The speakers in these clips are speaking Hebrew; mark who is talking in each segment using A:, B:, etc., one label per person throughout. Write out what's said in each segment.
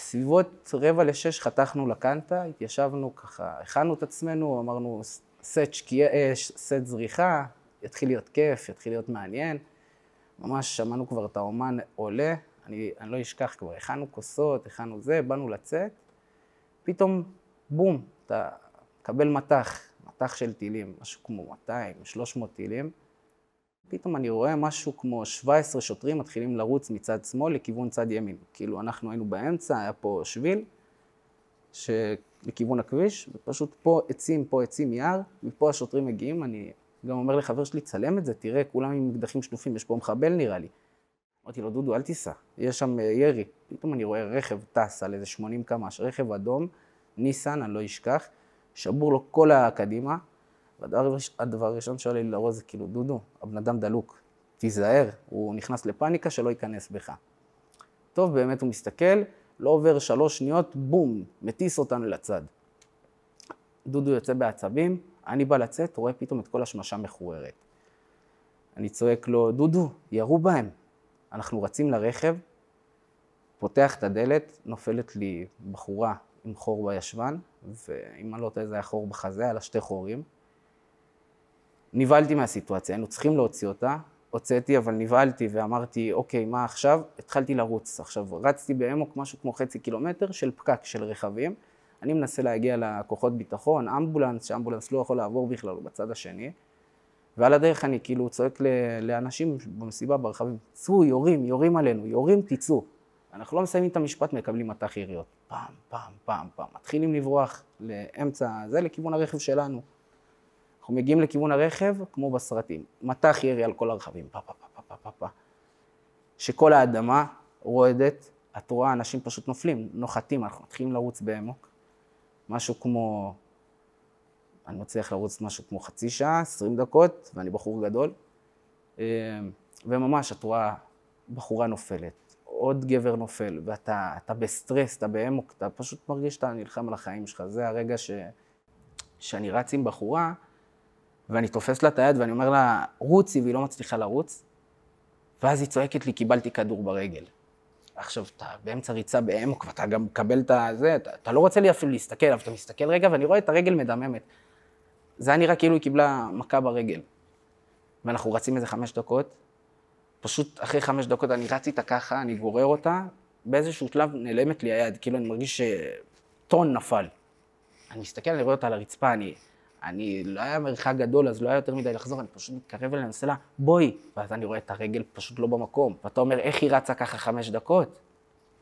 A: בסביבות 5:45 חתכנו לקנטה, התיישבנו ככה, הכנו את עצמנו, אמרנו סט זריחה, יתחיל להיות כיף, יתחיל להיות מעניין. ממש שמענו כבר את האומן עולה, אני לא אשכח כבר, הכנו כוסות, הכנו זה, באנו לצאת, פתאום בום, אתה מקבל מטח של טילים, משהו כמו 200, 300 טילים. פתאום אני רואה משהו כמו 17 שוטרים מתחילים לרוץ מצד שמאל לכיוון צד ימין. כאילו אנחנו היינו באמצע, היה פה שביל לכיוון הכביש, ופשוט פה עצים יער, מפה השוטרים מגיעים, אני גם אומר לחבר שלי, צלם את זה, תראה, כולם עם מקדחים שלופים, יש פה מחבל נראה לי. אמרתי לו, דודו, אל תיסע, יש שם ירי. פתאום אני רואה רכב טס על איזה 80 קמ"ש, רכב אדום, ניסן, אני לא אשכח, שבור לו כל הקדימה, והדבר הראשון שעולה לי לראש זה כאילו, דודו, הבן אדם דלוק, תיזהר, הוא נכנס לפאניקה שלא ייכנס בך. טוב, באמת הוא מסתכל, לא עובר 3 שניות, בום, מטיס אותנו לצד. דודו יוצא בעצבים, אני בא לצאת, רואה פתאום את כל השמשה מחוררת. אני צועק לו, דודו, ירו בהם. אנחנו רצים לרכב, פותח את הדלת, נופלת לי בחורה עם חור בישבן, ואם אני לא יודע, זה היה חור בחזה, היה לה 2 חורים. נבהלתי מהסיטואציה, היינו צריכים להוציא אותה, הוצאתי, אבל נבהלתי ואמרתי, אוקיי, מה עכשיו? התחלתי לרוץ. עכשיו, רצתי בעמוק משהו כמו 0.5 קילומטר של פקק של רכבים. אני מנסה להגיע לכוחות ביטחון, אמבולנס, שאמבולנס לא יכול לעבור בכלל בצד השני. ועל הדרך אני כאילו צועק לאנשים במסיבה ברכבים, צאו, יורים עלינו, יורים, תצאו. אנחנו לא מסיימים את המשפט, מקבלים מטח יריות. פעם. מתחילים לברוח לאמצע זה, לכיוון הרכב שלנו. אנחנו מגיעים לכיוון הרכב, כמו בסרטים. מטח ירי על כל הרכבים, פה. שכל האדמה רועדת, את רואה, אנשים פשוט נופלים, נוחתים, אנחנו מתחילים לרוץ בעמוק. משהו כמו, אני מצליח לרוץ משהו כמו חצי שעה, 20 דקות, ואני בחור גדול. וממש, את רואה, בחורה נופלת, עוד גבר נופל, ואתה בסטרס, אתה בעמוק, אתה פשוט מרגיש שאתה נלחם על החיים שלך. זה הרגע שאני רץ עם בחורה, ואני תופס לה את היד ואני אומר לה, רוצי, והיא לא מצליחה לרוץ. ואז היא צועקת לי, קיבלתי כדור ברגל. עכשיו, אתה באמצע ריצה בעמק, ואתה גם מקבל את זה, אתה לא רוצה לי אפילו להסתכל, אבל אתה מסתכל רגע, ואני רואה את הרגל מדממת. זה היה נראה כאילו היא קיבלה מכה ברגל. ואנחנו רצים איזה 5 דקות, פשוט אחרי 5 דקות אני רץ איתה ככה, אני גורר אותה, באיזשהו שלב נעלמת לי היד, כאילו אני מרגיש שטון נפל. אני מסתכל, אני רואה אותה על הרצפה, אני לא היה מרחק גדול, אז לא היה יותר מדי לחזור, אני פשוט מתקרב אליה, אני עושה לה, בואי. ואז אני רואה את הרגל פשוט לא במקום. ואתה אומר, איך היא רצה ככה 5 דקות?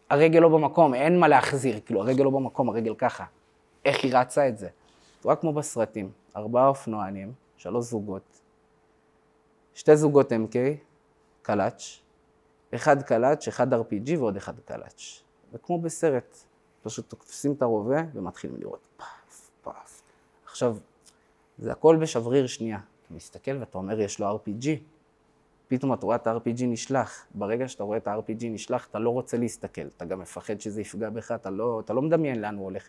A: הרגל לא במקום, אין מה להחזיר, כאילו, הרגל לא במקום, הרגל ככה. איך היא רצה את זה? רק כמו בסרטים, 4 אופנוענים, 3 זוגות, 2 זוגות MK, קלאץ', 1 קלאץ', 1 RPG ועוד 1 קלאץ'. וכמו בסרט, פשוט תופסים את הרובה ומתחילים לראות פאף. עכשיו, זה הכל בשבריר שנייה. אתה מסתכל ואתה אומר, יש לו RPG. פתאום אתה רואה את ה-RPG נשלח. ברגע שאתה רואה את ה-RPG נשלח, אתה לא רוצה להסתכל. אתה גם מפחד שזה יפגע בך, אתה לא מדמיין לאן הוא הולך.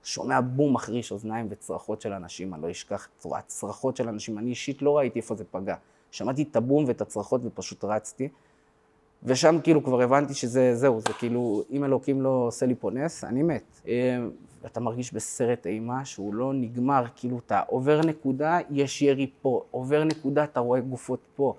A: שומע בום מחריש אוזניים וצרחות של אנשים, אני לא אשכח, צרחות של אנשים. אני אישית לא ראיתי איפה זה פגע. שמעתי את הבום ואת הצרחות ופשוט רצתי. ושם כאילו כבר הבנתי זהו, זה כאילו, אם אלוקים לא עושה לי פה נס, אני מת. אתה מרגיש בסרט אימה שהוא לא נגמר, כאילו אתה עובר נקודה, יש ירי פה, עובר נקודה, אתה רואה גופות פה.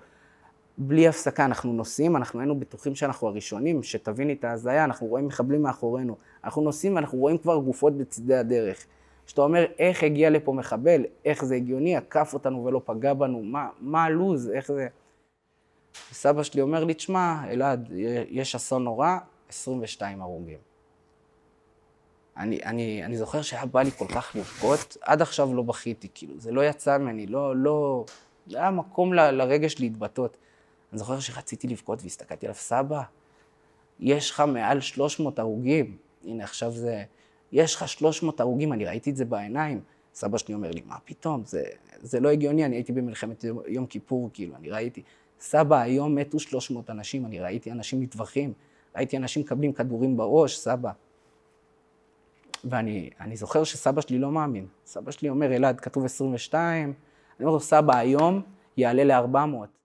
A: בלי הפסקה, אנחנו נוסעים, אנחנו היינו בטוחים שאנחנו הראשונים, שתביני את ההזיה, אנחנו רואים מחבלים מאחורינו. אנחנו נוסעים ואנחנו רואים כבר גופות בצדי הדרך. שאתה אומר, איך הגיע לפה מחבל, איך זה הגיוני, עקף אותנו ולא פגע בנו, מה הלוז, איך זה... סבא שלי אומר לי, תשמע, אלעד, יש אסון נורא, 22 הרוגים. אני זוכר שהיה בא לי כל כך לבכות, עד עכשיו לא בכיתי, כאילו, זה לא יצא ממני, לא, זה היה מקום לרגש להתבטאות. אני זוכר שרציתי לבכות והסתכלתי עליו, סבא, יש לך מעל 300 הרוגים, הנה עכשיו יש לך 300 הרוגים, אני ראיתי את זה בעיניים. סבא שלי אומר לי, מה פתאום, זה לא הגיוני, אני הייתי במלחמת יום כיפור, כאילו, אני ראיתי, סבא, היום מתו 300 אנשים, אני ראיתי אנשים מטווחים, ראיתי אנשים מקבלים כדורים בראש, סבא. ואני זוכר שסבא שלי לא מאמין. סבא שלי אומר, אלעד, כתוב 22, אני אומר לו, סבא, היום יעלה ל-400.